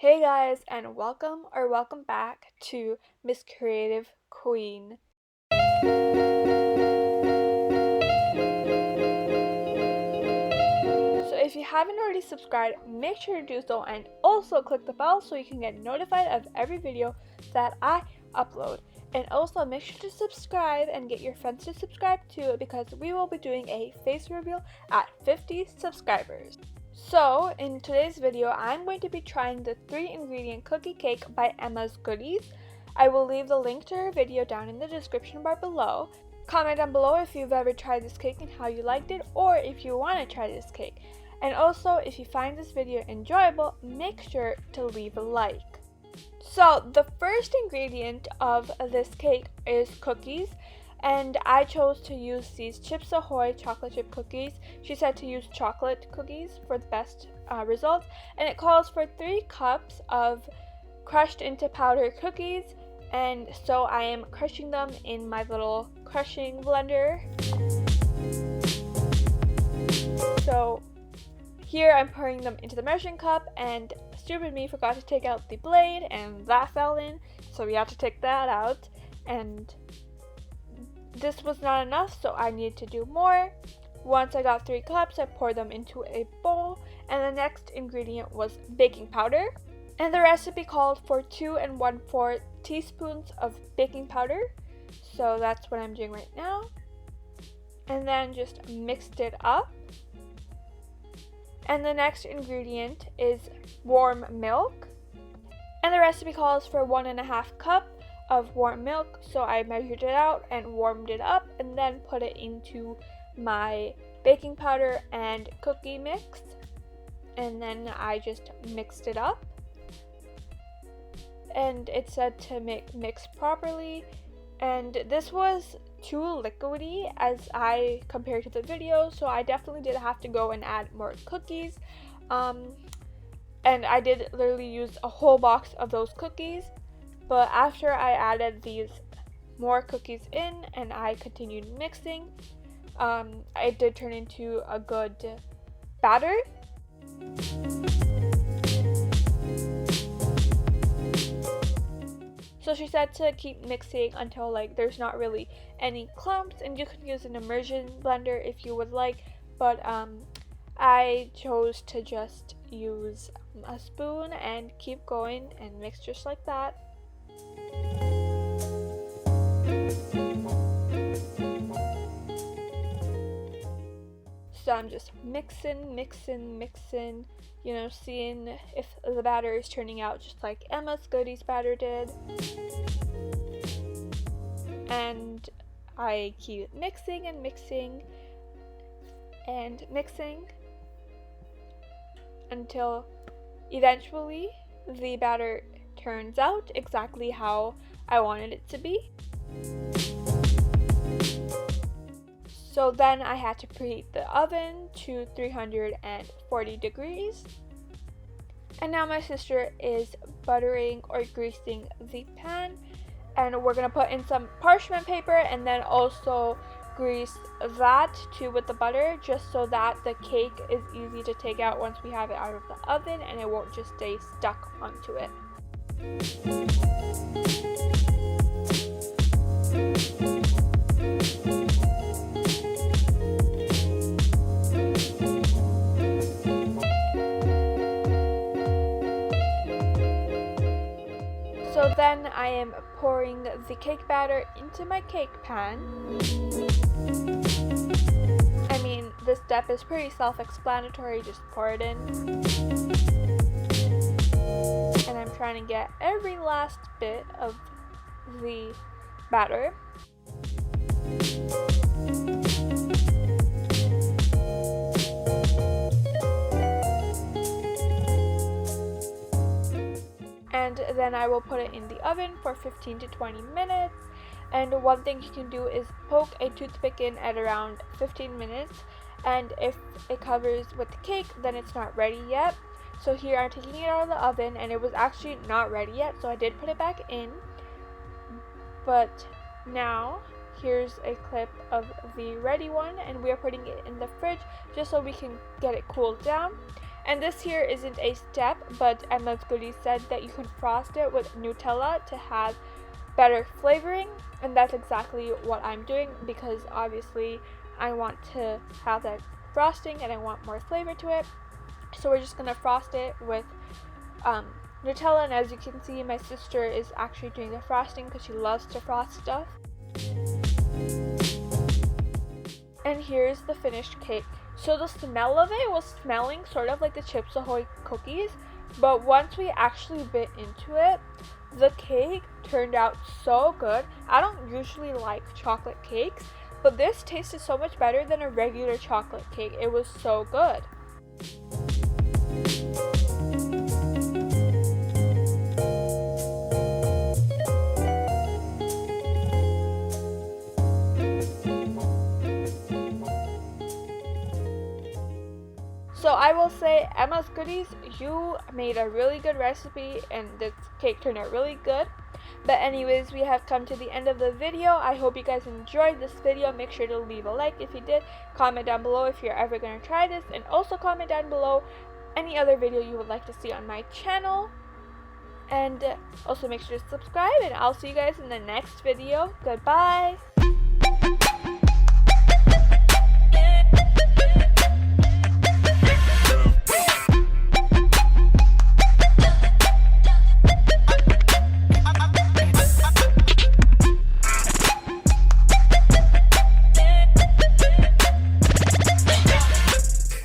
Hey guys, and welcome back to Miss Creative Queen. So if you haven't already subscribed, make sure to do so and also click the bell so you can get notified of every video that I upload. And also make sure to subscribe and get your friends to subscribe too, because we will be doing a face reveal at 50 subscribers. So, in today's video, I'm going to be trying the 3-ingredient cookie cake by Emma's Goodies. I will leave the link to her video down in the description bar below. Comment down below if you've ever tried this cake and how you liked it, or if you want to try this cake. And also, if you find this video enjoyable, make sure to leave a like. So, the first ingredient of this cake is cookies. And I chose to use these Chips Ahoy chocolate chip cookies. She said to use chocolate cookies for the best results. And it calls for 3 cups of crushed into powder cookies. And so I am crushing them in my little crushing blender. So here I'm pouring them into the measuring cup, and stupid me forgot to take out the blade, and that fell in. So we had to take that out. And this was not enough, so I needed to do more. Once I got 3 cups, I poured them into a bowl, and the next ingredient was baking powder. And the recipe called for 2 1/4 teaspoons of baking powder, so that's what I'm doing right now. And then just mixed it up. And the next ingredient is warm milk, and the recipe calls for 1 1/2 cup of warm milk, so I measured it out and warmed it up and then put it into my baking powder and cookie mix, and then I just mixed it up. And it said to mix properly, and this was too liquidy as I compared to the video, so I definitely did have to go and add more cookies. And I did literally use a whole box of those cookies. But after I added these more cookies in and I continued mixing, it did turn into a good batter. So she said to keep mixing until there's not really any clumps, and you could use an immersion blender if you would like, but I chose to just use a spoon and keep going and mix just like that. So I'm just mixing, seeing if the batter is turning out just like Emma's Goodies batter did. And I keep mixing until eventually the batter turns out exactly how I wanted it to be. So then I had to preheat the oven to 340 degrees. And now my sister is buttering or greasing the pan, and we're gonna put in some parchment paper and then also grease that too with the butter, just so that the cake is easy to take out once we have it out of the oven and it won't just stay stuck onto it. So then I am pouring the cake batter into my cake pan. I mean, this step is pretty self-explanatory, just pour it in. And I'm trying to get every last bit of the batter. And then I will put it in the oven for 15 to 20 minutes. And one thing you can do is poke a toothpick in at around 15 minutes. And if it covers with the cake, then it's not ready yet. So here I'm taking it out of the oven, and it was actually not ready yet, so I did put it back in. But now here's a clip of the ready one, and we are putting it in the fridge just so we can get it cooled down. And this here isn't a step, but Emma's Goodies said that you can frost it with Nutella to have better flavoring, and that's exactly what I'm doing, because obviously I want to have that frosting and I want more flavor to it. So we're just gonna frost it with Nutella, and as you can see, my sister is actually doing the frosting because she loves to frost stuff. And here's the finished cake. So the smell of it was smelling sort of like the Chips Ahoy cookies, but once we actually bit into it, the cake turned out so good. I don't usually like chocolate cakes, but this tasted so much better than a regular chocolate cake. It was so good. So I will say, Emma's Goodies, you made a really good recipe and this cake turned out really good. But anyways, we have come to the end of the video. I hope you guys enjoyed this video. Make sure to leave a like if you did. Comment down below if you're ever going to try this. And also comment down below any other video you would like to see on my channel. And also make sure to subscribe, and I'll see you guys in the next video. Goodbye!